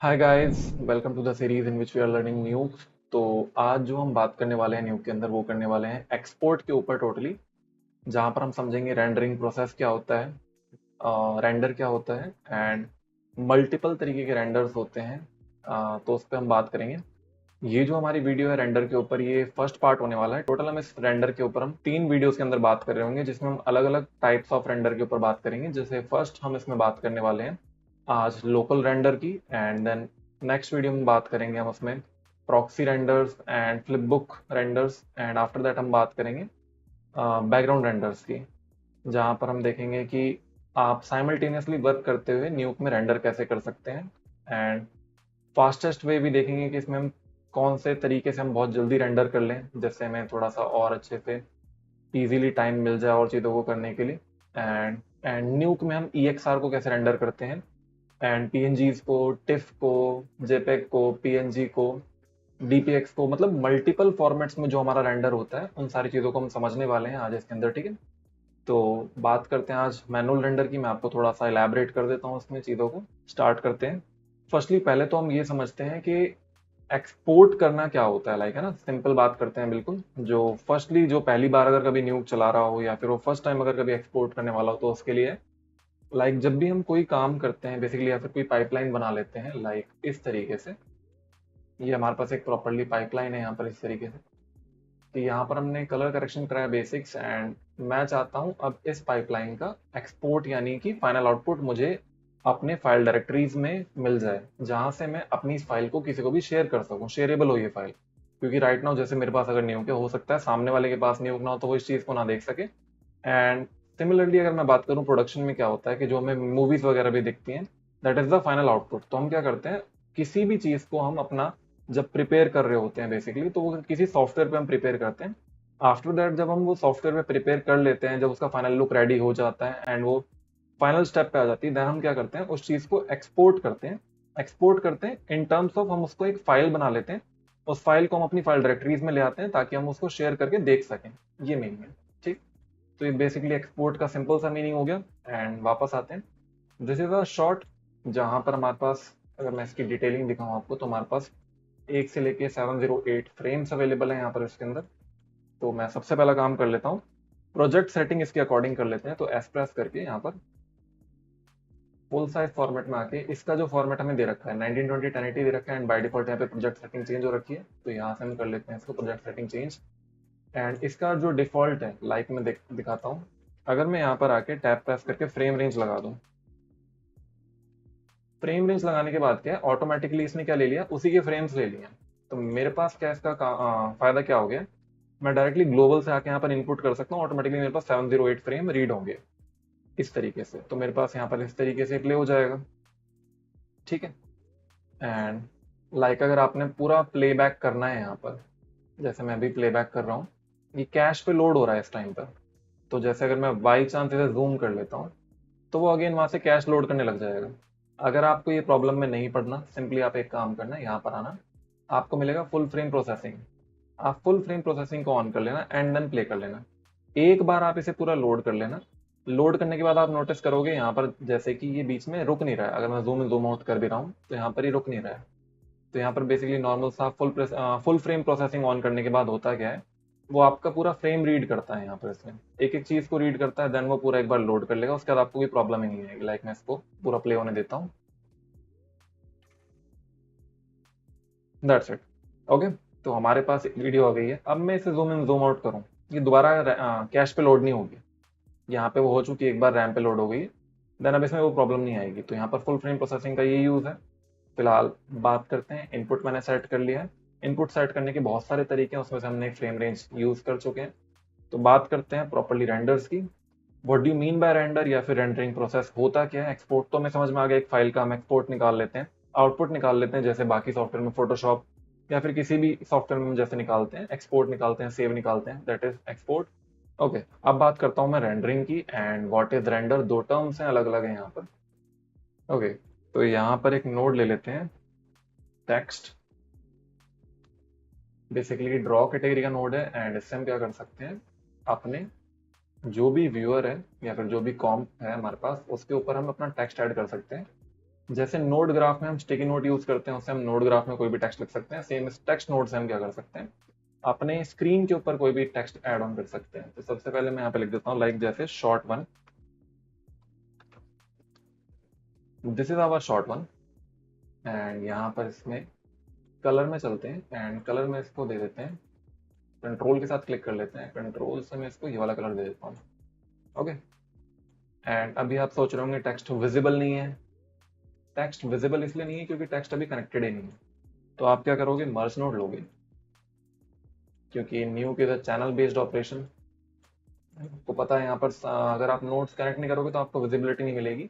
Hi guys, welcome to the series in which we are learning Nuke. तो आज जो हम बात करने वाले हैं न्यूक के अंदर वो करने वाले हैं एक्सपोर्ट के ऊपर टोटली, जहाँ पर हम समझेंगे रेंडरिंग प्रोसेस क्या होता है, रेंडर क्या होता है एंड मल्टीपल तरीके के रेंडर्स होते हैं। तो उस पर हम बात करेंगे। ये जो हमारी वीडियो है रेंडर के ऊपर, ये फर्स्ट पार्ट होने वाला है। टोटल हम इस रेंडर के ऊपर हम 3 वीडियोस के अंदर बात कर रहे होंगे, जिसमें हम अलग अलग टाइप्स ऑफ रेंडर के ऊपर बात करेंगे। जैसे फर्स्ट हम इसमें बात करने वाले हैं आज लोकल रेंडर की, एंड देन नेक्स्ट वीडियो में बात करेंगे हम उसमें proxy renders and flipbook renders, and after that हम बात करेंगे बैकग्राउंड रेंडर्स की, जहाँ पर हम देखेंगे कि आप साइमल्टेनियसली वर्क करते हुए न्यूक में रेंडर कैसे कर सकते हैं। एंड फास्टेस्ट वे भी देखेंगे कि इसमें हम कौन से तरीके से हम बहुत जल्दी रेंडर कर लें, जिससे हमें थोड़ा सा और अच्छे से इजीली टाइम मिल जाए और चीज़ों को करने के लिए। एंड एंड न्यूक में हम EXR को कैसे रेंडर करते हैं, एंड PNGs को, टिफ को, जेपेग को, PNG को, DPX को, मतलब मल्टीपल फॉर्मेट्स में जो हमारा रेंडर होता है उन सारी चीज़ों को हम समझने वाले हैं आज इसके अंदर। ठीक है, तो बात करते हैं आज मैनुअल रेंडर की। मैं आपको थोड़ा सा इलेबरेट कर देता हूँ उसमें चीज़ों को। स्टार्ट करते हैं। फर्स्टली पहले तो हम ये समझते हैं कि एक्सपोर्ट करना क्या होता है, लाइक है ना। सिंपल बात करते हैं बिल्कुल। जो फर्स्टली जो पहली बार अगर कभी न्यूक चला रहा हो या फिर वो फर्स्ट टाइम अगर कभी एक्सपोर्ट करने वाला हो, तो उसके लिए लाइक जब भी हम कोई काम करते हैं बेसिकली, या फिर कोई पाइपलाइन बना लेते हैं लाइक इस तरीके से। ये हमारे पास एक प्रॉपरली पाइपलाइन है यहाँ पर इस तरीके से। तो यहाँ पर हमने कलर करेक्शन कराया बेसिक्स, एंड मैं चाहता हूँ अब इस पाइपलाइन का एक्सपोर्ट यानी कि फाइनल आउटपुट मुझे अपने फाइल डायरेक्टरीज में मिल जाए, जहाँ से मैं अपनी इस फाइल को किसी को भी शेयर कर सकूँ, शेयरेबल हो ये फाइल। क्योंकि राइट नाउ जैसे मेरे पास अगर न्यूक है, हो सकता है सामने वाले के पास न्यूक ना हो तो वो इस चीज़ को ना देख सके। एंड सिमिलरली अगर मैं बात करूँ प्रोडक्शन में क्या होता है कि जो हमें मूवीज वगैरह भी दिखती हैं, that is the final output. तो हम क्या करते हैं, किसी भी चीज़ को हम अपना जब प्रिपेयर कर रहे होते हैं बेसिकली, तो वो किसी सॉफ्टवेयर पे हम प्रिपेयर करते हैं। आफ्टर दैट जब हम वो सॉफ्टवेयर पे प्रिपेयर कर लेते हैं, जब उसका फाइनल लुक रेडी हो जाता है एंड वो फाइनल स्टेप पे आ जाती है, देन हम क्या करते हैं, उस चीज़ को एक्सपोर्ट करते हैं। एक्सपोर्ट करते हैं इन टर्म्स ऑफ हम उसको एक फाइल बना लेते हैं। उस फाइल को हम अपनी फाइल डायरेक्टरीज में ले आते हैं ताकि हम उसको शेयर करके देख सकें। ये मीनिंग है। ठीक, तो ये बेसिकली एक्सपोर्ट का सिंपल सा मीनिंग हो गया। एंड वापस आते हैं। दिस इज अ शॉर्ट, जहां पर हमारे पास, अगर मैं इसकी डिटेलिंग दिखाऊं आपको, तो हमारे पास 1 से लेके 708 फ्रेम्स अवेलेबल है यहाँ पर इसके अंदर। तो मैं सबसे पहला काम कर लेता हूँ, प्रोजेक्ट सेटिंग इसके अकॉर्डिंग कर लेते हैं। तो एस प्रेस करके यहाँ पर फुल साइज फॉर्मेट में आके इसका जो फॉर्मेट हमें दे रखा है 1920 1080 दे रखा है, एंड बाय डिफॉल्ट यहाँ पे प्रोजेक्ट सेटिंग चेंज हो रखी है। तो यहाँ से हम कर लेते हैं इसको प्रोजेक्ट सेटिंग चेंज। एंड इसका जो डिफॉल्ट है, लाइक मैं दिखाता हूँ। अगर मैं यहाँ पर आके टैप प्रेस करके फ्रेम रेंज लगा दूँ, फ्रेम रेंज लगाने के बाद क्या है, ऑटोमेटिकली इसने क्या ले लिया, उसी के फ्रेम्स ले लिया। तो मेरे पास क्या इसका फायदा क्या हो गया, मैं डायरेक्टली ग्लोबल से आके यहाँ पर इनपुट कर सकता हूँ। ऑटोमेटिकली मेरे पास 708 फ्रेम रीड होंगे इस तरीके से। तो मेरे पास यहाँ पर इस तरीके से प्ले हो जाएगा। ठीक है, एंड लाइक अगर आपने पूरा प्लेबैक करना है यहाँ पर, जैसे मैं अभी प्लेबैक कर रहा हूँ, ये कैश पे लोड हो रहा है इस टाइम पर। तो जैसे अगर मैं बाई चांस इसे जूम कर लेता हूँ, तो वो अगेन वहां से कैश लोड करने लग जाएगा। अगर आपको ये प्रॉब्लम में नहीं पड़ना, सिंपली आप एक काम करना, यहाँ पर आना, आपको मिलेगा फुल फ्रेम प्रोसेसिंग। आप फुल फ्रेम प्रोसेसिंग को ऑन कर लेना एंड देन प्ले कर लेना। एक बार आप इसे पूरा लोड कर लेना। लोड करने के बाद आप नोटिस करोगे यहाँ पर जैसे कि ये बीच में रुक नहीं रहा है। अगर मैं जूम इन जूम आउट कर भी रहा हूँ तो यहाँ पर ये रुक नहीं रहा है। तो यहाँ पर बेसिकली नॉर्मल सा फुल फ्रेम प्रोसेसिंग ऑन करने के बाद होता क्या है, वो आपका पूरा फ्रेम रीड करता है। यहाँ पर इसमें एक एक चीज को रीड करता है, देन वो पूरा एक बार लोड कर लेगा। उसके बाद आपको कोई प्रॉब्लम ही नहीं आएगी। लाइक मैं इसको पूरा प्ले होने देता हूँ। That's it. ओके, तो हमारे पास वीडियो आ गई है। अब मैं इसे जूम इन जूम आउट करूँ, ये दोबारा कैश पे लोड नहीं होगी। यहाँ पे वो हो चुकी है, एक बार रैम पे लोड हो गई, देन अब इसमें वो प्रॉब्लम नहीं आएगी। तो यहाँ पर फुल फ्रेम प्रोसेसिंग का ये यूज है। फिलहाल बात करते हैं, इनपुट मैंने सेट कर लिया है। इनपुट सेट करने के बहुत सारे तरीके हैं, उसमें से हमने फ्रेम रेंज यूज कर चुके हैं। तो बात करते हैं प्रॉपरली रेंडर्स की। What do mean by render या फिर रेंडरिंग प्रोसेस होता क्या है। एक्सपोर्ट तो हमें समझ में आ गया, एक फाइल का हम एक्सपोर्ट निकाल लेते हैं, आउटपुट निकाल लेते हैं, जैसे बाकी सॉफ्टवेयर में फोटोशॉप या फिर किसी भी सॉफ्टवेयर में जैसे निकालते हैं, एक्सपोर्ट निकालते हैं, सेव निकालते हैं, दैट इज एक्सपोर्ट। ओके, अब बात करता हूँ मैं रेंडरिंग की। एंड व्हाट इज रेंडर, दो टर्म्स हैं, अलग अलग है यहाँ पर। ओके, तो यहाँ पर एक नोड ले लेते हैं, टेक्स्ट, बेसिकली ड्रॉ कैटेगरी का नोड है। एंड इससे हम क्या कर सकते हैं, अपने जो भी व्यूअर है या फिर जो भी कॉम्प है हमारे पास, उसके ऊपर हम अपना टेक्स्ट ऐड कर सकते हैं। जैसे नोड ग्राफ में हम स्टिकी नोट यूज करते हैं, उससे हम नोड ग्राफ में कोई भी टेक्स्ट लिख सकते हैं। सेम इस टेक्स्ट नोड से हम क्या कर सकते हैं, अपने स्क्रीन के ऊपर कोई भी टेक्स्ट ऐड ऑन कर सकते हैं। तो सबसे पहले मैं यहाँ पे लिख देता हूँ लाइक जैसे short one, this is our short one. And यहाँ पर इसमें कलर में चलते हैं, एंड कलर में इसको दे देते हैं, कंट्रोल के साथ क्लिक कर लेते हैं, कंट्रोल से मैं इसको ये वाला कलर दे देता हूँ। ओके, एंड अभी आप सोच रहे होंगे टेक्स्ट विजिबल नहीं है। टेक्स्ट विजिबल इसलिए नहीं है क्योंकि टेक्स्ट अभी कनेक्टेड ही नहीं है। तो आप क्या करोगे, मर्ज नोड लोगे, क्योंकि न्यू की चैनल बेस्ड ऑपरेशन को पता है। यहाँ पर अगर आप नोड्स कनेक्ट नहीं करोगे तो आपको विजिबिलिटी नहीं मिलेगी।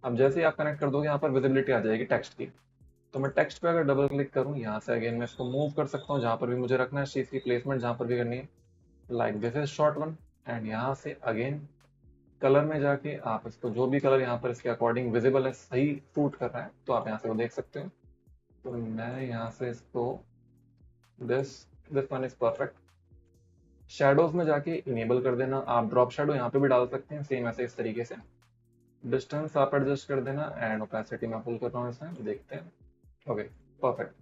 अब जैसे ही आप कनेक्ट कर दोगे यहाँ पर विजिबिलिटी आ जाएगी टेक्स्ट की। तो मैं टेक्स्ट पे अगर डबल क्लिक करूँ, यहाँ से अगेन मैं इसको मूव कर सकता हूँ जहाँ पर भी मुझे रखना है, चीज की प्लेसमेंट जहाँ पर भी करनी है, like this is short one. And यहाँ से अगेन कलर में जाके आप इसको जो भी कलर यहाँ पर इसके अकॉर्डिंग विजिबल है, सही सूट कर रहा है, तो आप यहाँ से वो देख सकते हो। तो मैं यहाँ से इसको this this one is perfect. Shadows में जाके इनेबल कर देना, आप ड्रॉप शेडो यहाँ पे भी डाल सकते हैं सेम ऐसे इस तरीके से। डिस्टेंस आप एडजस्ट कर देना, एंड ओपेसिटी मैं फुल कर रहा हूँ इसमें, देखते हैं। Okay, perfect.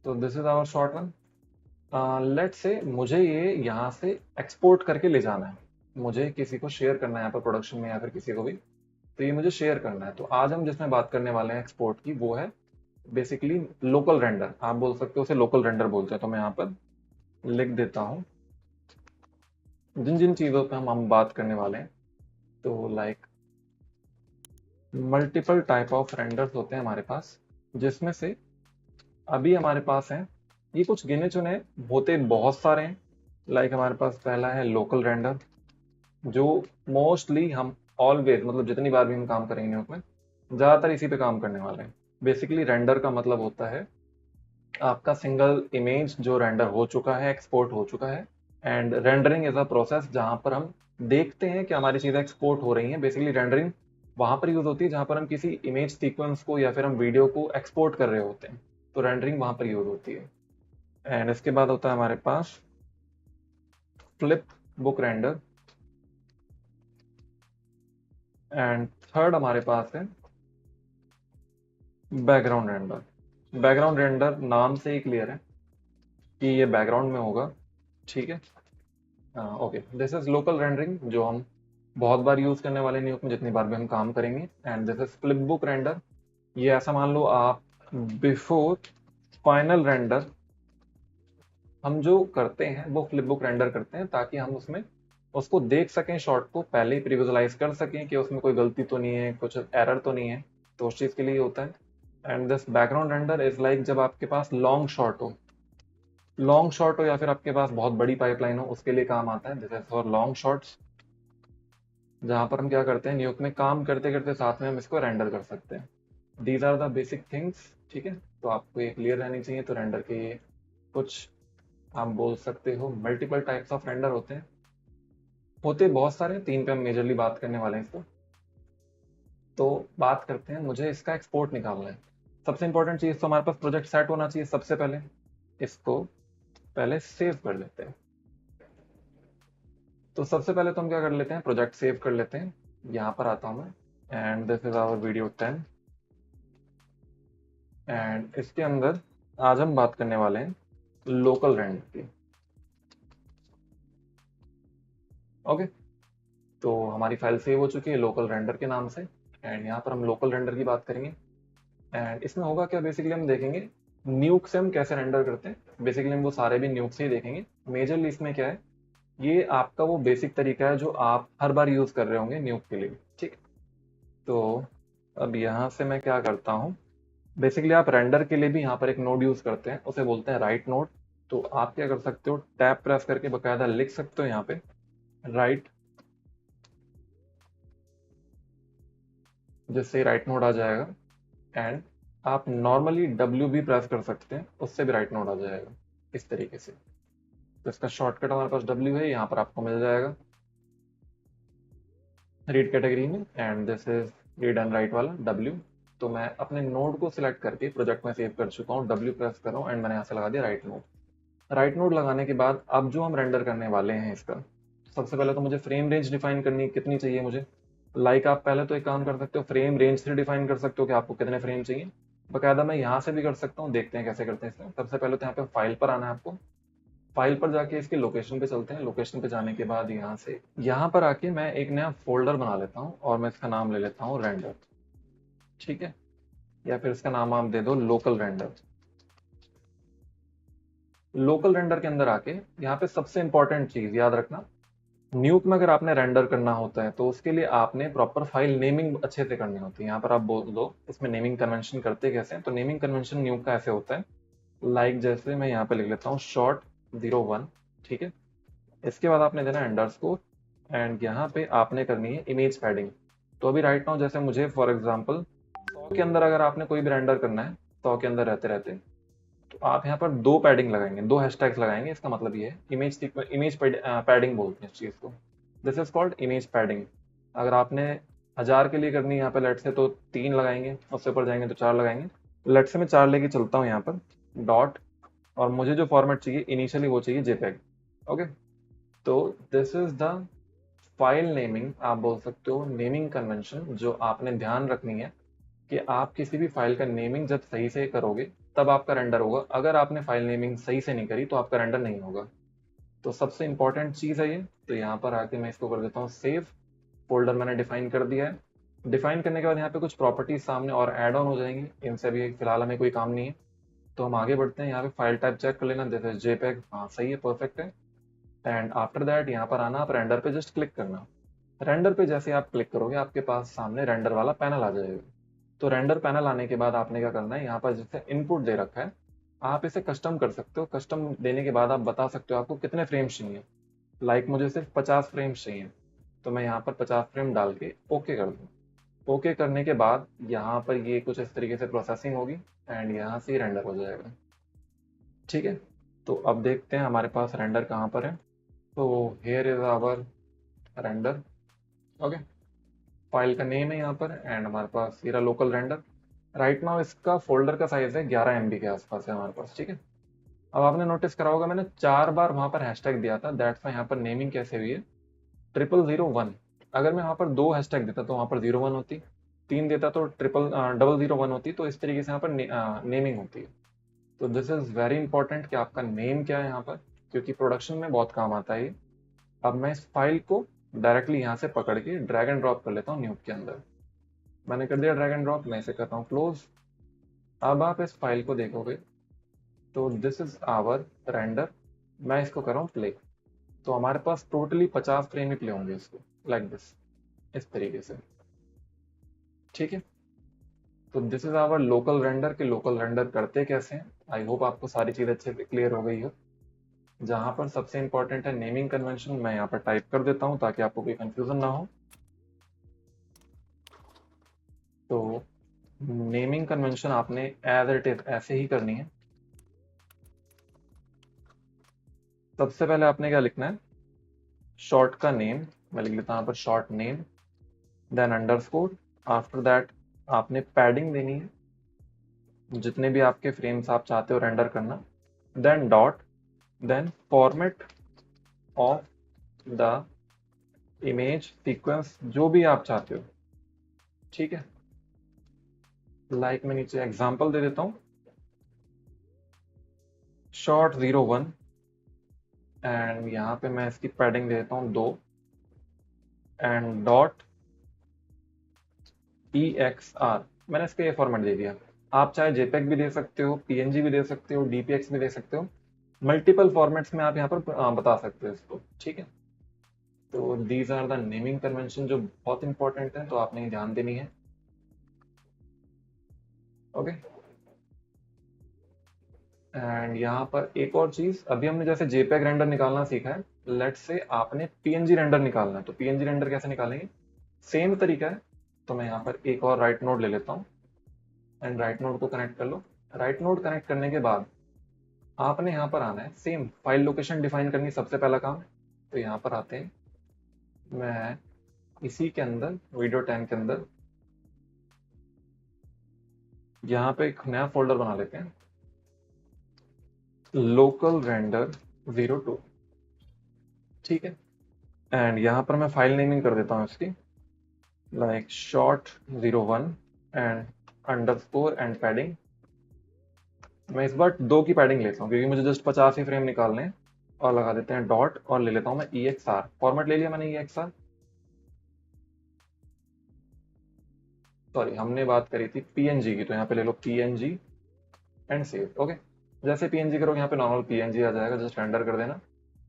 तो this is our short one. Let's say मुझे ये यहाँ से एक्सपोर्ट करके ले जाना है, मुझे किसी को शेयर करना है यहाँ पर प्रोडक्शन में या फिर किसी को भी, तो ये मुझे शेयर करना है। तो आज हम जिसमें बात करने वाले हैं एक्सपोर्ट की, वो है बेसिकली लोकल रेंडर। आप बोल सकते हो उसे लोकल रेंडर बोलते हैं। तो मैं यहाँ पर लिख देता हूँ जिन जिन चीज़ों पे हम बात करने वाले हैं। तो like multiple type of renders होते हैं हमारे पास, जिसमें से अभी हमारे पास हैं ये कुछ गिने चुने, होते बहुत सारे हैं। लाइक हमारे पास पहला है लोकल रेंडर, जो मोस्टली हम ऑलवेज, मतलब जितनी बार भी हम काम करेंगे उसमें ज़्यादातर इसी पे काम करने वाले हैं। बेसिकली रेंडर का मतलब होता है आपका सिंगल इमेज जो रेंडर हो चुका है, एक्सपोर्ट हो चुका है। And rendering is a process जहां पर हम देखते हैं कि हमारी चीज़ें एक्सपोर्ट हो रही हैं। बेसिकली रेंडरिंग वहां पर यूज होती है जहां पर हम किसी इमेज सीक्वेंस को या फिर हम वीडियो को एक्सपोर्ट कर रहे होते हैं, तो रेंडरिंग वहां पर यूज होती है। एंड इसके बाद होता है हमारे पास flip book render, and third हमारे पास है बैकग्राउंड रेंडर। बैकग्राउंड रेंडर नाम से ही क्लियर है कि ये बैकग्राउंड में होगा, ठीक है। Okay, this is local rendering जो हम बहुत बार यूज करने वाले नहीं उसमें, जितनी बार भी हम काम करेंगे। And this is flip book render. ये ऐसा मान लो आप बिफोर फाइनल रेंडर हम जो करते हैं वो फ्लिप बुक रेंडर करते हैं, ताकि हम उसमें उसको देख सकें, शॉट को पहले ही प्रीविजुअलाइज कर सकें कि उसमें कोई गलती तो नहीं है, कुछ एरर तो नहीं है। तो उस चीज़ के लिए होता है। And this background render is like जब आपके पास लॉन्ग शॉट हो या फिर आपके पास बहुत बड़ी पाइपलाइन हो, उसके लिए काम आता है। This is for long shots, जहां पर हम क्या करते हैं, न्यूक में काम करते करते साथ में हम इसको रेंडर कर सकते हैं। These are the basic things, ठीक है। तो आपको ये क्लियर रहनी चाहिए। तो रेंडर के ये कुछ आप बोल सकते हो मल्टीपल टाइप्स ऑफ रेंडर होते बहुत सारे, तीन पे हम मेजरली बात करने वाले हैं इसको। तो बात करते हैं, मुझे इसका एक्सपोर्ट निकालना है। सबसे इंपॉर्टेंट चीज तो हमारे पास प्रोजेक्ट सेट होना चाहिए। सबसे पहले इसको पहले सेव कर लेते हैं। तो सबसे पहले तो हम क्या कर लेते हैं, प्रोजेक्ट सेव कर लेते हैं। यहाँ पर आता हूँ मैं, and this is our video 10। And इसके अंदर आज हम बात करने वाले हैं लोकल रेंडर की। ओके, तो हमारी फाइल सेव हो चुकी है लोकल रेंडर के नाम से। एंड यहाँ पर हम लोकल रेंडर की बात करेंगे। एंड इसमें होगा क्या, बेसिकली हम देखेंगे न्यूक से हम कैसे रेंडर करते हैं। बेसिकली हम वो सारे भी न्यूक से ही देखेंगे। मेजरली इसमें क्या है, ये आपका वो बेसिक तरीका है जो आप हर बार यूज कर रहे होंगे न्यूक के लिए, ठीक। तो अब यहाँ से मैं क्या करता हूँ, बेसिकली आप रेंडर के लिए भी यहाँ पर एक नोड यूज करते हैं, उसे बोलते हैं राइट नोड। तो आप क्या कर सकते हो, टैब प्रेस करके बकायदा लिख सकते हो यहाँ पे राइट, जिससे राइट नोड आ जाएगा। एंड आप नॉर्मली डब्ल्यू भी प्रेस कर सकते हैं, उससे भी राइट नोड आ जाएगा इस तरीके से। तो इसका शॉर्टकट हमारे पास डब्ल्यू है, यहाँ पर आपको मिल जाएगा रीड कैटेगरी में। And this is read and right वाला डब्ल्यू। तो मैं अपने नोड को सिलेक्ट करके प्रोजेक्ट में सेव कर चुका हूँ, डब्ल्यू प्रेस कर रहा हूँ, एंड मैंने यहाँ से लगा दिया राइट नोड। राइट नोड लगाने के बाद अब जो हम रेंडर करने वाले हैं इसका, सबसे पहले तो मुझे फ्रेम रेंज डिफाइन करनी कितनी चाहिए मुझे। लाइक आप पहले तो एक काम कर सकते हो, फ्रेम रेंज से डिफाइन कर सकते हो कि आपको कितने फ्रेम चाहिए। बकायदा मैं यहाँ से भी कर सकता हूँ, देखते हैं कैसे करते हैं इसमें। सबसे पहले तो यहाँ पे फाइल पर आना है आपको। फाइल पर जाके इसकी लोकेशन पे चलते हैं। लोकेशन पे जाने के बाद यहाँ पर आके मैं एक नया फोल्डर बना लेता हूँ और मैं इसका नाम ले लेता हूँ रेंडर। ठीक है, या फिर इसका नाम आप दे दो लोकल रेंडर। लोकल रेंडर के अंदर आके यहाँ पे सबसे इंपॉर्टेंट चीज याद रखना, न्यूक में अगर आपने रेंडर करना होता है तो उसके लिए आपने प्रॉपर फाइल नेमिंग अच्छे से करनी होती है। यहाँ पर आप बोल दो इसमें नेमिंग कन्वेंशन करते कैसे हैं। तो नेमिंग कन्वेंशन न्यूक का ऐसे होता है, लाइक जैसे मैं यहाँ पे लिख लेता हूँ short01। ठीक है, इसके बाद आपने देना अंडरस्कोर एंड यहाँ पे आपने करनी है इमेज पैडिंग। तो अभी राइट नाउ जैसे मुझे फॉर एग्जांपल 100 के अंदर अगर आपने कोई भी रेंडर करना है, 100 के अंदर रहते रहते, तो आप यहाँ पर 2 पैडिंग लगाएंगे, 2 हैशटैग्स लगाएंगे। इसका मतलब ये है इमेज पैडिंग बोलते हैं इस चीज को। This is called image padding. अगर आपने 1000 के लिए करनी है यहाँ पे लेट से, तो 3 लगाएंगे, उससे ऊपर जाएंगे तो 4 लगाएंगे। लेट से मैं 4 लेके चलता हूँ यहाँ पर डॉट, और मुझे जो फॉर्मेट चाहिए इनिशियली वो चाहिए जेपेग। ओके, तो this is the file naming, आप बोल सकते हो नेमिंग कन्वेंशन, जो आपने ध्यान रखनी है कि आप किसी भी फाइल का नेमिंग जब सही से करोगे तब आपका रेंडर होगा। अगर आपने फाइल नेमिंग सही से नहीं करी तो आपका रेंडर नहीं होगा। तो सबसे इंपॉर्टेंट चीज है ये। तो यहाँ पर आके मैं इसको कर देता हूँ सेव। फोल्डर मैंने डिफाइन कर दिया है। डिफाइन करने के बाद यहाँ पे कुछ प्रॉपर्टीज सामने और ऐड ऑन हो जाएंगी, इनसे भी फिलहाल हमें कोई काम नहीं है। तो हम आगे बढ़ते हैं। यहाँ पे फाइल टाइप चेक कर लेना, जैसे जेपेग, हाँ सही है, परफेक्ट है। एंड आफ्टर दैट यहाँ पर आना, आप रेंडर पे जस्ट क्लिक करना। रेंडर पे जैसे आप क्लिक करोगे आपके पास सामने रेंडर वाला पैनल आ जाएगा। तो रेंडर पैनल आने के बाद आपने क्या करना है, यहाँ पर जैसे इनपुट दे रखा है, आप इसे कस्टम कर सकते हो। कस्टम देने के बाद आप बता सकते हो आपको कितने फ्रेम्स चाहिए। लाइक मुझे सिर्फ 50 फ्रेम्स चाहिए, तो मैं यहाँ पर 50 फ्रेम डाल के ओके कर दूँ। ओके करने के बाद यहाँ पर ये कुछ इस तरीके से प्रोसेसिंग होगी एंड यहाँ से रेंडर हो जाएगा। ठीक है, तो अब देखते हैं हमारे पास रेंडर कहाँ पर है। तो here is our render. Okay, file का नेम है यहाँ पर एंड हमारे पास ये रहा लोकल रेंडर। राइट नाउ इसका फोल्डर का साइज है 11 MB के आसपास है हमारे पास। ठीक है, अब आपने नोटिस करा होगा मैंने 4 बार वहां पर हैशटैग दिया था, दैट्स वाई यहाँ पर नेमिंग कैसे हुई है 0001। अगर मैं वहां पर 2 हैशटैग देता तो वहां पर 01 होती, 3 देता तो 0001 होती। तो इस तरीके से यहाँ पर नेमिंग होती है। तो दिस इज वेरी इंपॉर्टेंट कि आपका नेम क्या है यहाँ पर, क्योंकि प्रोडक्शन में बहुत काम आता है ये। अब मैं इस फाइल को डायरेक्टली यहाँ से पकड़ के ड्रैग एंड ड्रॉप कर लेता हूँ न्यूक के अंदर। मैंने कर दिया ड्रैग एंड ड्रॉप, मैं इसे करता हूँ क्लोज। अब आप इस फाइल को देखोगे तो दिस इज आवर रेंडर। मैं इसको कर रहा हूँ प्ले, तो हमारे पास टोटली 50 फ्रेम ही प्ले होंगे इसको, लाइक दिस, इस तरीके से। ठीक है, तो this is our local render के लोकल रेंडर करते कैसे हैं। आई होप आपको सारी चीज अच्छे से क्लियर हो गई हो। जहां पर सबसे इंपॉर्टेंट है नेमिंग कन्वेंशन, मैं यहाँ पर टाइप कर देता हूँ ताकि आपको कोई कंफ्यूजन ना हो। तो नेमिंग कन्वेंशन आपने एज इट इज ऐसे ही करनी है। सबसे पहले आपने क्या लिखना है, शॉर्ट का नेम, मैं लिख लेता हूँ यहाँ पर short name, then underscore. After that आपने पैडिंग देनी है, जितने भी आपके फ्रेम्स आप चाहते हो रेंडर करना, then dot, then format of the image sequence, जो भी आप चाहते हो। ठीक है, लाइक मैं नीचे एग्जांपल दे देता हूँ short01 एंड यहाँ पे मैं इसकी पैडिंग दे देता हूँ 2 एंड डॉट EXR। मैंने इसका ये फॉर्मेट दे दिया। आप चाहे JPEG भी दे सकते हो, PNG भी दे सकते हो, DPX भी दे सकते हो, मल्टीपल फॉर्मेट्स में आप यहाँ पर बता सकते हो इसको। ठीक है, तो these are the naming convention जो बहुत इंपॉर्टेंट है, तो आपने ध्यान देनी है। ओके, एंड यहाँ पर एक और चीज, अभी हमने जैसे JPEG रेंडर निकालना सीखा है, लेट्स से आपने PNG रेंडर निकालना है, तो PNG रेंडर कैसे निकालेंगे, सेम तरीका है। तो मैं यहाँ पर एक और राइट नोड ले लेता हूँ एंड राइट नोड को कनेक्ट कर लो। राइट नोड कनेक्ट करने के बाद आपने यहाँ पर आना है, सेम फाइल लोकेशन डिफाइन करनी सबसे पहला काम। तो यहाँ पर आते हैं, मैं इसी के अंदर वीडियो 10 के अंदर यहाँ पे एक नया फोल्डर बना लेते हैं, लोकल रेंडर 02। ठीक है, एंड यहाँ पर मैं फाइल नेमिंग कर देता हूँ इसकी like short01 and underscore and padding। मैं इस बार 2 की पैडिंग लेता हूँ क्योंकि मुझे जस्ट 50 ही फ्रेम निकालने हैं। और लगा देते हैं डॉट और ले लेता हूँ मैं EXR फॉर्मेट ले लिया मैंने EXR। सॉरी हमने बात करी थी PNG की, तो यहाँ पे ले लो PNG एंड सेव। ओके, जैसे PNG करोगे यहाँ पे नॉर्मल PNG आ जाएगा, जस्ट रेंडर कर देना।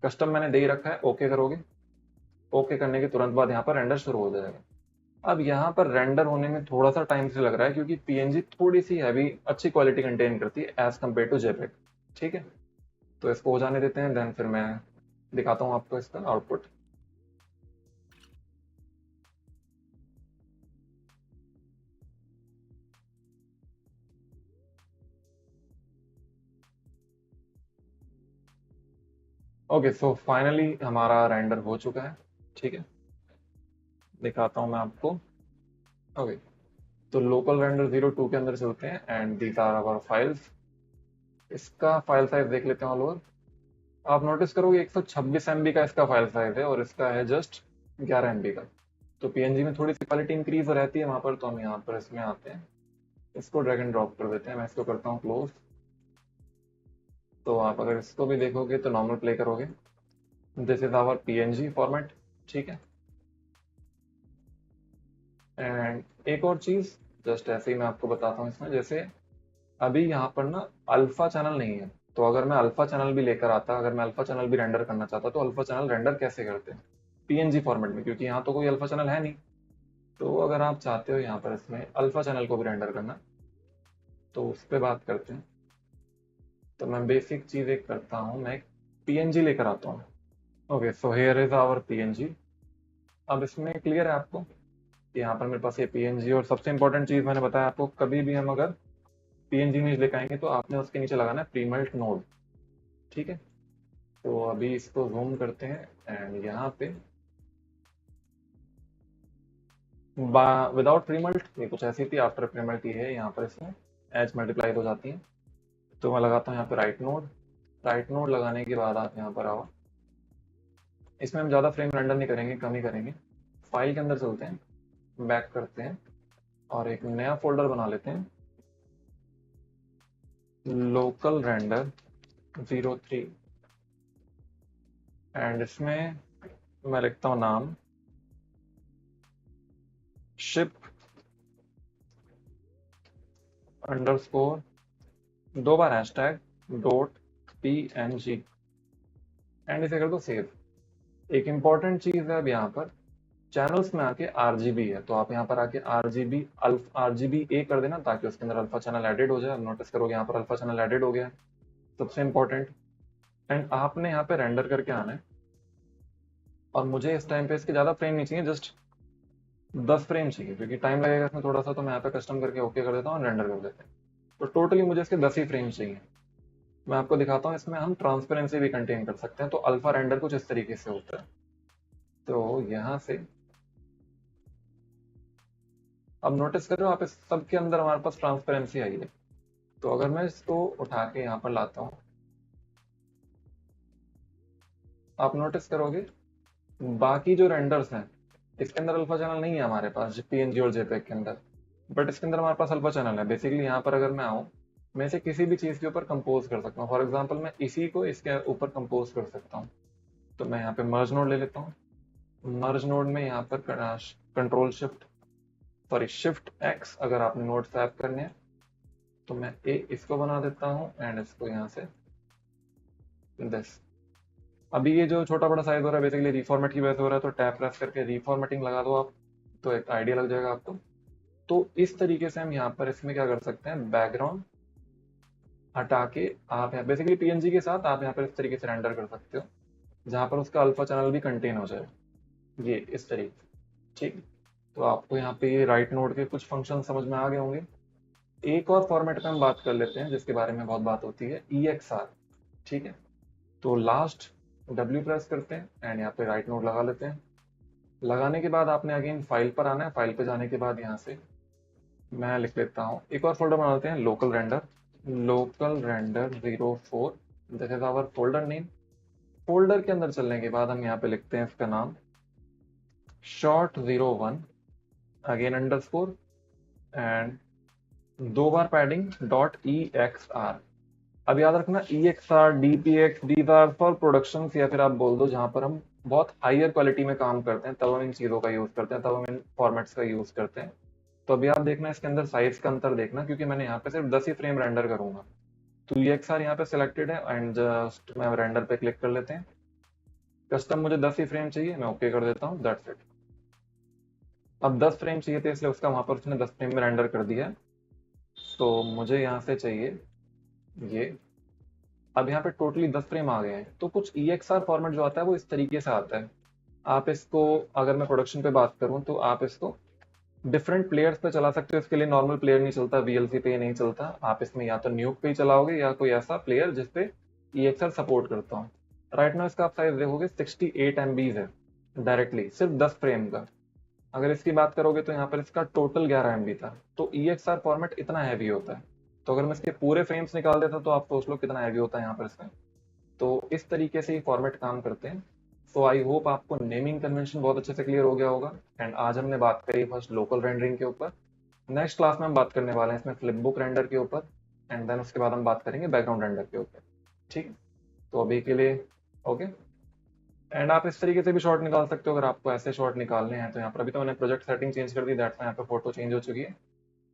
कस्टम मैंने दे ही रखा है, ओके करोगे। ओके करने के तुरंत बाद यहाँ पर रेंडर शुरू हो जाएगा। अब यहाँ पर रेंडर होने में थोड़ा सा टाइम से लग रहा है क्योंकि PNG थोड़ी सी हैवी अच्छी क्वालिटी कंटेन करती है एज कम्पेयर टू JPEG। ठीक है, तो इसको हो जाने देते हैं, देन फिर मैं दिखाता हूँ आपको इसका आउटपुट। ओके, सो फाइनली हमारा रेंडर हो चुका है। ठीक है, दिखाता हूँ मैं आपको। ओके, तो लोकल रेंडर 02 के अंदर चलते हैं and these are our files. इसका फाइल साइज देख लेते हैं ऑल ओवर। आप नोटिस करोगे 126 MB का इसका फाइल साइज है और इसका है जस्ट 11 MB का। तो PNG में थोड़ी सी क्वालिटी इंक्रीज रहती है वहां पर, तो हम यहाँ पर इसमें आते हैं, इसको ड्रैग एंड ड्रॉप कर देते हैं। मैं इसको करता हूँ क्लोज। तो आप अगर इसको भी देखोगे तो नॉर्मल प्ले करोगे, this is our PNG format. ठीक है, एंड एक और चीज जस्ट ऐसे ही मैं आपको बताता हूँ इसमें, जैसे अभी यहाँ पर ना अल्फा चैनल नहीं है, तो अगर मैं अल्फा चैनल भी लेकर आता, अगर मैं अल्फा चैनल भी रेंडर करना चाहता, तो अल्फा चैनल रेंडर कैसे करते हैं PNG फॉर्मेट में, क्योंकि यहाँ तो कोई अल्फा चैनल है नहीं। तो अगर आप चाहते हो यहाँ पर इसमें अल्फा चैनल को भी रेंडर करना, तो उस पर बात करते हैं। तो मैं बेसिक चीज एक करता हूँ, मैं एक PNG लेकर आता हूँ। Okay, so here is our PNG। अब इसमें क्लियर है आपको कि यहाँ पर मेरे पास ये PNG, और सबसे इंपॉर्टेंट चीज मैंने बताया आपको, कभी भी हम अगर PNG इमेज लेकर आएंगे तो आपने उसके नीचे लगाना है प्रीमेल्ट नोड। ठीक है, तो अभी इसको जूम करते हैं एंड यहाँ पे विदाउट प्रीमल्ट ये कुछ ऐसी थी, आफ्टर प्रीमल्ट ये है, यहाँ पर इसमें एज मल्टीप्लाई हो जाती है। तो मैं लगाता हूँ यहाँ पे राइट नोड। राइट नोड लगाने के बाद आप यहाँ पर आओ, इसमें हम ज़्यादा फ्रेम रेंडर नहीं करेंगे, कम ही करेंगे। फाइल के अंदर चलते हैं, बैक करते हैं और एक नया फोल्डर बना लेते हैं, लोकल रेंडर 03। एंड इसमें मैं लिखता हूँ नाम ship underscore, 2 bar hashtag dot PNG and इसे कर दो सेव। एक इंपॉर्टेंट चीज है अब यहाँ पर, चैनल्स में आके RGB है, तो आप यहाँ पर आके RGB A कर देना ताकि उसके अंदर अल्फा चैनल एडेड हो जाए। अब नोटिस करोगे यहाँ पर अल्फा चैनल एडेड हो गया है, सबसे इंपॉर्टेंट। एंड आपने यहाँ पे रेंडर करके आना है, और मुझे इस टाइम पे इसके ज्यादा फ्रेम नहीं चाहिए, जस्ट 10 फ्रेम चाहिए क्योंकि टाइम लगेगा इसमें थोड़ा सा। तो मैं यहाँ पे कस्टम करके ओके कर देता हूँ, रेंडर कर देते हैं। तो टोटली मुझे इसके 10 ही फ्रेम चाहिए। मैं आपको दिखाता हूँ, इसमें हम ट्रांसपेरेंसी भी कंटेन कर सकते हैं। तो अल्फा रेंडर कुछ इस तरीके से होता है। तो यहाँ से अब नोटिस कर रहे हो आप, इस सब के अंदर हमारे पास ट्रांसपेरेंसी आई है। तो अगर मैं इसको उठा के यहाँ पर लाता हूँ, आप नोटिस करोगे बाकी जो रेंडर्स हैं इसके अंदर अल्फा चैनल नहीं है हमारे पास, PNG और JPEG के अंदर, बट इसके अंदर हमारे पास अल्फा चैनल है। बेसिकली यहाँ पर अगर मैं आऊँ, मैं इसे किसी भी चीज के ऊपर कंपोज कर सकता हूँ। फॉर एग्जाम्पल मैं इसी को इसके ऊपर कंपोज कर सकता हूँ। तो मैं यहाँ पे मर्ज नोड ले लेता हूँ। मर्ज नोड में यहाँ पर कंट्रोल शिफ्ट X अगर आपने नोड स्वैप करने हैं, तो मैं इसको बना देता हूँ एंड इसको यहाँ से दिस। अभी ये जो छोटा बड़ा साइज हो रहा है बेसिकली रिफॉर्मेट की वजह से हो रहा है, तो टैप प्रेस करके रिफॉर्मेटिंग लगा दो आप, तो एक आइडिया लग जाएगा आपको। तो इस तरीके से हम यहाँ पर इसमें क्या कर सकते हैं, बैकग्राउंड हटा के आप यहाँ बेसिकली PNG के साथ आप यहाँ पर इस तरीके से रेंडर कर सकते हो, जहाँ पर उसका अल्फा चैनल भी कंटेन हो जाए, ये इस तरीके। ठीक, तो आपको यहाँ पे राइट नोड के कुछ फंक्शन समझ में आ गए होंगे। एक और फॉर्मेट पे हम बात कर लेते हैं जिसके बारे में बहुत बात होती है, EXR। ठीक है, तो लास्ट W प्रेस करते हैं एंड यहाँ पे राइट नोड लगा लेते हैं। लगाने के बाद आपने अगेन फाइल पर आना है। फाइल पे जाने के बाद यहाँ से मैं लिख लेता हूँ, एक और फोल्डर बना लेते हैं, local render 04। This is our folder name. Folder के अंदर चलने के बाद हम यहाँ पे लिखते हैं इसका नाम short01 अगेन अंडरस्कोर एंड 2 बार पैडिंग डॉट EXR। अब याद रखना EXR, DPX, these are for production, या फिर आप बोल दो जहां पर हम बहुत हायर क्वालिटी में काम करते हैं तब हम इन चीज़ों का यूज़ करते हैं, तब हम इन फॉर्मेट्स का यूज़ करते हैं। तो अभी आप देखना इसके अंदर साइज का अंतर देखना, क्योंकि मैंने यहाँ पे सिर्फ 10 ही फ्रेम रेंडर करूंगा। तो EXR यहाँ पे सिलेक्टेड है एंड जस्ट मैं रेंडर पे क्लिक कर लेते हैं। कस्टम मुझे 10 ही फ्रेम चाहिए, मैं ओके कर देता हूँ, दैट्स इट। अब 10 फ्रेम चाहिए थे इसलिए उसका वहां पर उसने 10 फ्रेम में रेंडर कर दिया है। तो मुझे यहाँ से चाहिए ये। अब यहाँ पे टोटली 10 फ्रेम आ गए हैं। तो कुछ EXR फॉर्मेट जो आता है वो इस तरीके से आता है। आप इसको, अगर मैं प्रोडक्शन पे बात करूं तो आप इसको डिफरेंट प्लेयर्स पे चला सकते हो। इसके लिए नॉर्मल प्लेयर नहीं चलता, VLC पे नहीं चलता। आप इसमें या तो न्यूक पे ही चलाओगे या कोई ऐसा प्लेयर जिसपे EXR सपोर्ट करता हो। राइट नाउ इसका आप साइज देखोगे 68 MB है डायरेक्टली, सिर्फ 10 फ्रेम का। अगर इसकी बात करोगे तो यहाँ पर इसका टोटल 11 MB था। तो EXR फॉर्मेट इतना हैवी होता है। तो अगर मैं इसके पूरे फ्रेम्स निकाल देता तो आप सोच लो कितना हैवी होता है यहाँ पर इसका। तो इस तरीके से ये फॉर्मेट काम करते हैं। सो आई होप आपको नेमिंग कन्वेंशन बहुत अच्छे से क्लियर हो गया होगा। एंड आज हमने बात करी फर्स्ट लोकल रेंडरिंग के ऊपर। नेक्स्ट क्लास में हम बात करने वाले हैं इसमें फ्लिप बुक रेंडर के ऊपर, एंड देन उसके बाद हम बात करेंगे बैकग्राउंड रेंडर के ऊपर। ठीक है, तो अभी के लिए ओके। एंड आप इस तरीके से भी शॉट निकाल सकते हो अगर आपको ऐसे शॉट निकालने हैं। तो यहाँ पर अभी तो मैंने प्रोजेक्ट सेटिंग चेंज कर दी, दैट्स यहाँ पे फोटो चेंज हो चुकी है।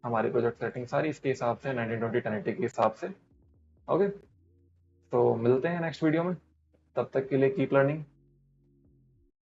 हमारी प्रोजेक्ट सेटिंग सारी इसके हिसाब से 1920 1080 के हिसाब से। ओके, तो मिलते हैं नेक्स्ट वीडियो में। तब तक के लिए कीप लर्निंग।